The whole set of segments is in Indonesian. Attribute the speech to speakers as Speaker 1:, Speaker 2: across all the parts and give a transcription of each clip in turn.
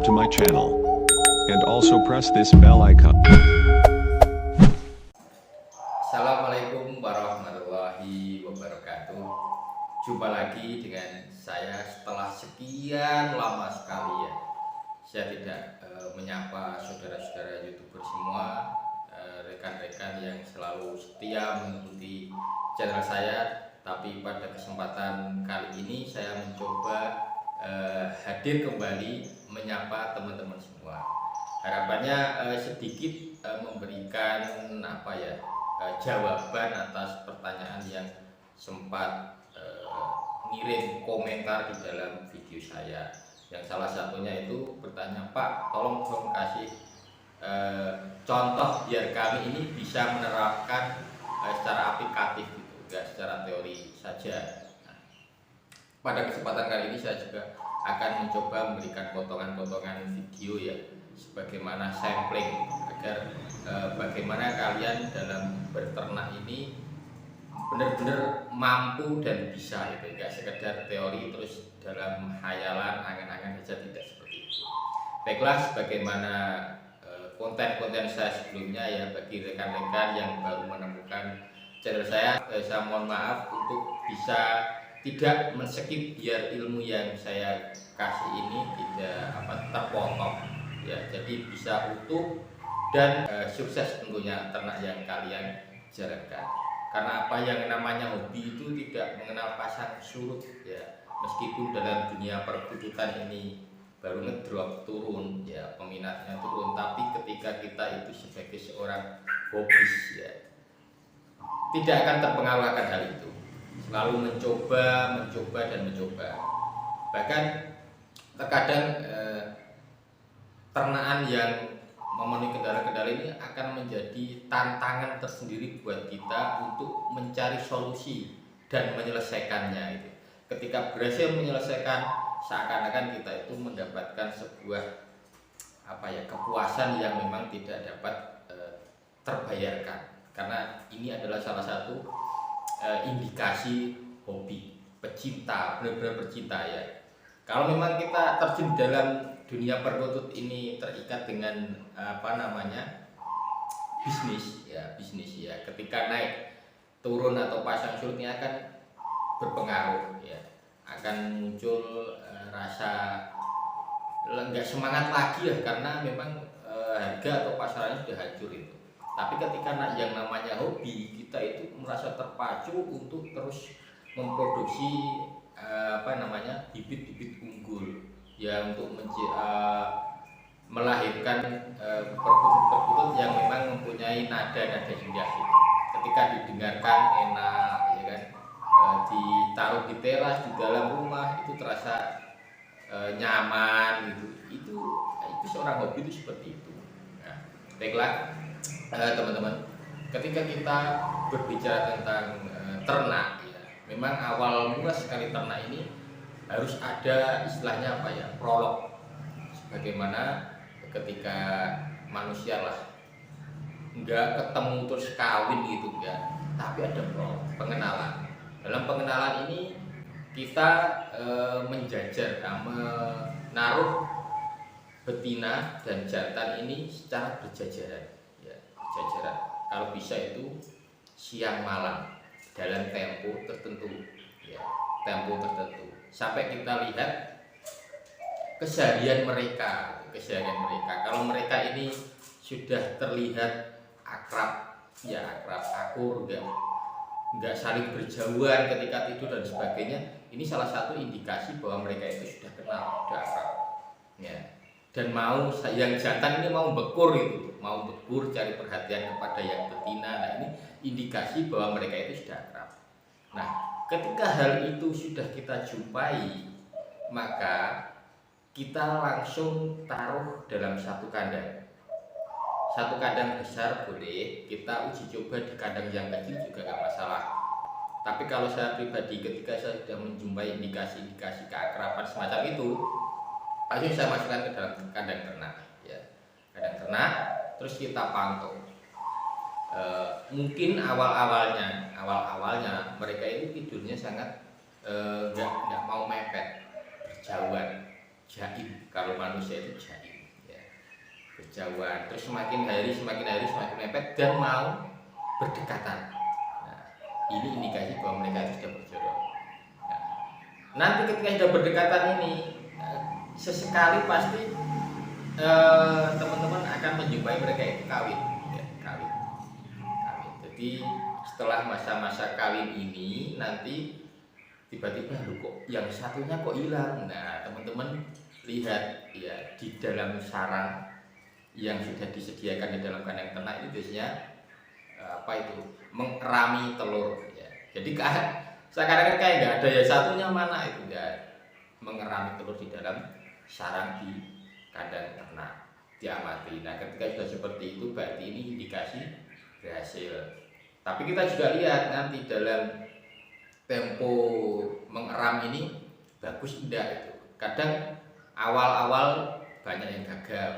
Speaker 1: to my channel. And also press this bell icon.
Speaker 2: Assalamualaikum warahmatullahi wabarakatuh. Jumpa lagi dengan saya setelah sekian lama sekali ya. Saya tidak menyapa saudara-saudara YouTuber semua, rekan-rekan yang selalu setia mengikuti channel saya. Tapi pada kesempatan kali ini saya mencoba hadir kembali menyapa teman-teman semua. Harapannya sedikit memberikan jawaban atas pertanyaan yang sempat ngirim komentar di dalam video saya. Yang salah satunya itu bertanya, Pak, tolong dong kasih contoh biar kami ini bisa menerapkan secara aplikatif gitu, enggak secara teori saja. Nah, pada kesempatan kali ini saya juga akan mencoba memberikan potongan-potongan video ya, sebagaimana sampling agar bagaimana kalian dalam berternak ini benar-benar mampu dan bisa itu, enggak sekedar teori terus dalam hayalan angan-angan saja, tidak seperti itu. Baiklah, sebagaimana konten-konten saya sebelumnya ya, bagi rekan-rekan yang baru menemukan channel saya mohon maaf untuk bisa tidak men-skip biar ilmu yang saya kasih ini tidak terpotong ya, jadi bisa utuh dan sukses tentunya ternak yang kalian jalankan. Karena apa, yang namanya hobi itu tidak mengenal pasang surut ya. Meskipun dalam dunia perbudukan ini baru ngedrop turun ya, peminatnya turun, tapi ketika kita itu sebagai seorang hobis ya, tidak akan terpengaruh akan hal itu. Selalu mencoba dan mencoba. Bahkan terkadang ternakan yang memenuhi kendala-kendala ini akan menjadi tantangan tersendiri buat kita untuk mencari solusi dan menyelesaikannya itu. Ketika berhasil menyelesaikan, seakan-akan kita itu mendapatkan sebuah kepuasan yang memang tidak dapat terbayarkan. Karena ini adalah salah satu indikasi hobi, pecinta, benar-benar pecinta ya. Kalau memang kita terjun dalam dunia perkutut ini terikat dengan bisnis ya, ketika naik turun atau pasang surutnya akan berpengaruh ya, akan muncul rasa nggak semangat lagi ya, karena memang harga atau pasarannya sudah hancur itu. Tapi ketika yang namanya hobi, kita itu merasa terpacu untuk terus memproduksi bibit-bibit unggul ya, untuk melahirkan perkutut-perkutut yang memang mempunyai nada-nada indah itu. Ketika didengarkan enak ya kan, ditaruh di teras, di dalam rumah itu terasa nyaman gitu. Itu seorang hobi itu seperti itu. Nah, baiklah teman-teman, ketika kita berbicara tentang ternak ya, memang awal mula sekali ternak ini harus ada istilahnya prolog. Sebagaimana ketika manusia lah nggak ketemu terus kawin gitu enggak, tapi ada prolog, pengenalan. Dalam pengenalan ini kita menjajar, menaruh betina dan jantan ini secara berjajaran ya, berjajaran. Kalau bisa itu siang malam dalam tempo tertentu ya, tempo tertentu, sampai kita lihat keseharian mereka. Kalau mereka ini sudah terlihat akrab ya, akur, enggak saling berjauhan ketika tidur dan sebagainya, ini salah satu indikasi bahwa mereka itu sudah kenal, sudah akrab ya. Dan yang jantan ini mau bekur cari perhatian kepada yang betina. Nah, ini indikasi bahwa mereka itu sudah akrab. Nah, ketika hal itu sudah kita jumpai, maka kita langsung taruh dalam satu kandang besar boleh, kita uji coba di kandang yang kecil juga nggak masalah. Tapi kalau saya pribadi, ketika saya sudah menjumpai indikasi-indikasi keakraban semacam itu, pasti saya masukkan ke dalam kandang ternak ya, kandang ternak, terus kita pantau. Mungkin awal-awalnya mereka itu tidurnya sangat nggak mau mepet, berjauhan jaim. Kalau manusia itu jaim, ya, berjauhan. Terus semakin hari semakin mepet dan mau berdekatan. Nah, ini indikasi bahwa mereka itu sudah berjodoh. Nah, nanti ketika sudah berdekatan ini, sesekali pasti teman-teman akan menjumpai mereka itu kawin, ya, kawin. Jadi setelah masa-masa kawin ini nanti tiba-tiba kok yang satunya kok hilang. Nah, teman-teman lihat ya, di dalam sarang yang sudah disediakan di dalam kandang ternak itu biasanya mengerami telur, ya. Jadi seakan-akan kayak nggak ada, ya satunya mana itu, ya, mengerami telur di dalam sarang di kandang ternak, diamati. Nah, ketika sudah seperti itu berarti ini indikasi berhasil. Tapi kita juga lihat nanti dalam tempo mengeram ini bagus tidak itu. Kadang awal-awal banyak yang gagal.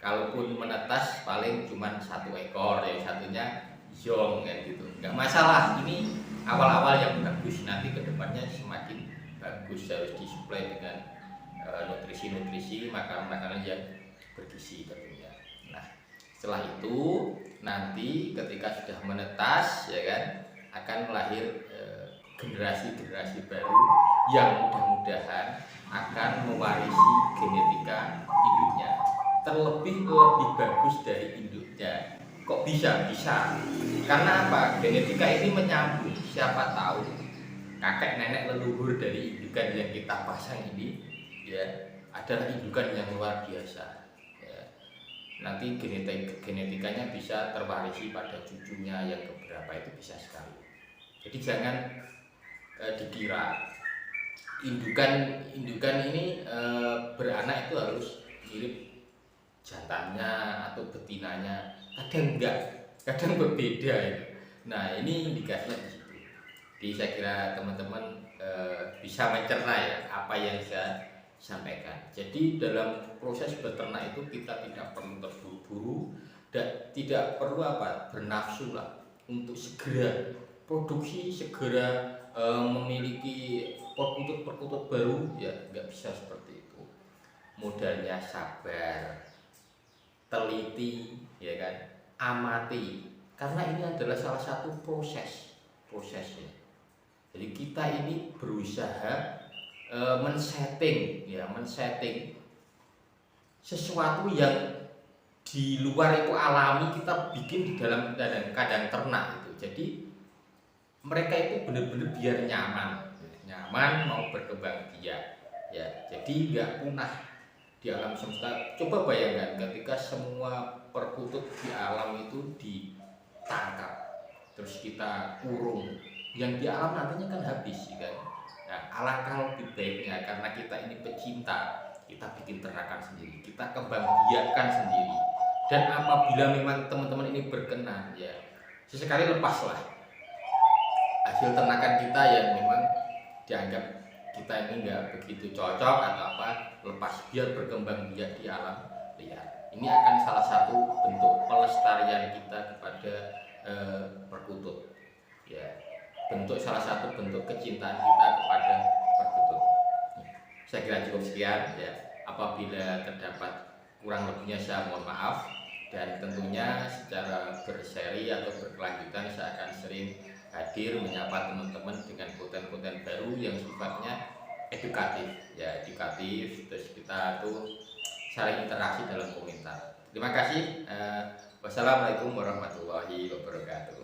Speaker 2: Kalaupun menetas paling cuma 1 ekor, yang satunya zong kan gitu. Nggak masalah, ini awal-awal yang bagus, nanti kedepannya semakin bagus, harus disuplai dengan nutrisi-nutrisi, makanan-makanan yang bergizi tentunya. Nah, setelah itu nanti ketika sudah menetas, ya kan, akan lahir generasi-generasi baru yang mudah-mudahan akan mewarisi genetika induknya, terlebih lebih bagus dari induknya. Kok bisa? Bisa. Karena apa? Genetika ini menyambung. Siapa tahu kakek nenek leluhur dari indukan yang kita pasang ini, ya, adalah indukan yang luar biasa, ya. Nanti genetikanya bisa terwarisi pada cucunya yang keberapa, itu bisa sekali. Jadi jangan dikira indukan ini beranak itu harus mirip jantannya atau betinanya. Kadang enggak, kadang berbeda itu. Nah, ini indikasinya di situ. Jadi saya kira teman-teman bisa mencerna ya apa yang saya sampaikan. Jadi dalam proses beternak itu kita tidak perlu terburu-buru dan tidak perlu bernafsu lah untuk segera produksi, segera memiliki perkutut baru, ya nggak bisa seperti itu. Modalnya sabar, teliti, ya kan, amati, karena ini adalah salah satu prosesnya. Jadi kita ini berusaha men-setting sesuatu yang di luar itu alami, kita bikin di dalam kandang ternak itu. Jadi mereka itu benar-benar biar nyaman mau berkembang biak, ya. Jadi nggak punah di alam semesta. Coba bayangkan ketika semua perkutut di alam itu ditangkap, terus kita kurung, yang di alam nantinya kan habis, kan. Nah, alangkah lebih baiknya karena kita ini pecinta, kita bikin ternakan sendiri, kita kembang biakkan sendiri. Dan apabila memang teman-teman ini berkenan, ya sesekali lepaslah hasil ternakan kita yang memang dianggap kita ini nggak begitu cocok atau lepas, biar berkembang biak di alam liar. Ini akan salah satu bentuk pelestarian kita kepada perkutut, ya, salah satu bentuk kecintaan kita kepada perkutut. Saya kira cukup sekian, ya. Apabila terdapat kurang lebihnya saya mohon maaf, dan tentunya secara berseri atau berkelanjutan saya akan sering hadir menyapa teman-teman dengan konten-konten baru yang sifatnya edukatif, ya, terus kita tuh saling interaksi dalam komentar. Terima kasih. Wassalamualaikum warahmatullahi wabarakatuh.